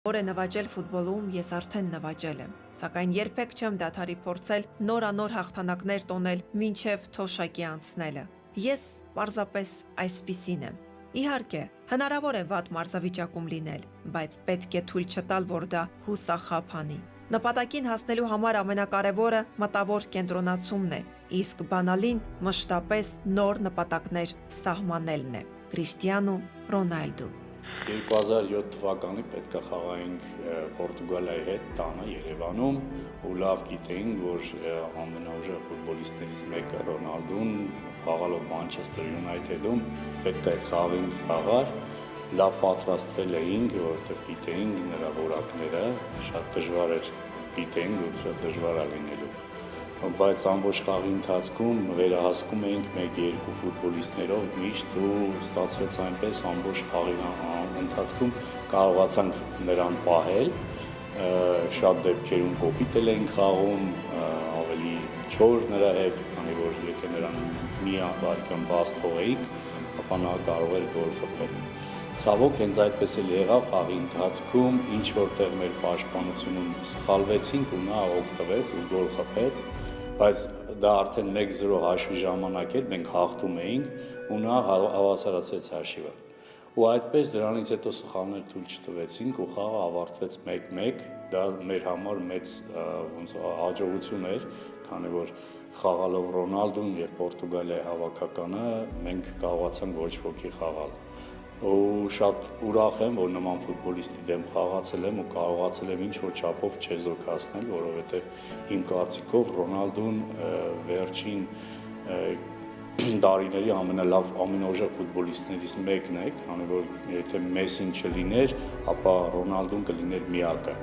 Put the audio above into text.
Որ է նվաճել ֆուտբոլում, ես արդեն նվաճել եմ, սակայն երբեք չեմ դադարի փորձել նորանոր հաղթանակներ տոնել մինչև թոշակի անցնելը։ Ես պարզապես այսպիսին եմ։ Իհարկե, հնարավոր է վատ մարզավիճակում լինել, բայց պետք է թույլ չտալ, որ դա հուսախաբ անի։ Նպատակին հասնելու համար ամենակարևորը մտավոր կենտրոնացումն է, իսկ բանալին մշտապես նոր նպատակներ սահմանելն է։ Կրիշտիանու Ռոնալդու 2007 թվականի պետք է խաղայինք Պորտուգալիայի հետ տանը Երևանում ու լավ գիտեինք, որ ամենաուժեղ ֆուտբոլիստներից մեկը Ռոնալդուն խաղալով Մանչեսթեր Յունայթեդում պետք է այդ խաղին խաղար, լավ պատրաստվել էինք, որովհետև գիտեինք նրա որակները, շատ դժվար էր գիտեինք, որ շատ դժվար է լինելու։ Բայց ամբողջ խաղի ընթացքում վերահասկում էինք 1-2 ֆուտբոլիստներով միշտ ու ստացվեց այնպես ամբողջ խաղի ընթացքում կարողացանք նրան պահել, շատ դեպքերում կոպիտ էինք խաղում, ավելի չոր նրա հետ, քանի որ եթե նրան մի անգամ բաց թողեիք, ապա նա կարող էր գոլ խփել։ Ցավոք հենց այդպես էլ եղավ խաղի ընթացքում, ինչ որտեղ մեր պաշտպանությունում սխալվեցինք ու նա օգտվեց ու գոլ խփեց, բայց դա արդեն 1-0 հաշվի ժամանակ էր, մենք հաղթում էինք ու նա հավասարացրեց հաշիվը։ Ու այդպես դրանից հետո սխալներ թույլ չտվեցինք ու խաղը ավարտվեց 1-1, դա մեր համար մեծ հաջողություն էր, քանի որ խաղալով Ռոնալդուն եւ Պորտուգալիայի հավաքականը մենք կարողացանք ոչ ոքի խաղալ։ Ու շատ ուրախ եմ, որ նման ֆուտբոլիստի դեմ խաղացել եմ ու կարողացել եմ ինչ-որ չափով չեզոք հասնել, որովհետև իմ կարծիքով Ռոնալդուն վերջին տարիների ամենալավ, ամենաուժեղ ֆուտբոլիստներից մեկն է, քանի որ եթե Մեսին չլիներ, ապա Ռոնալդուն կլիներ միակը։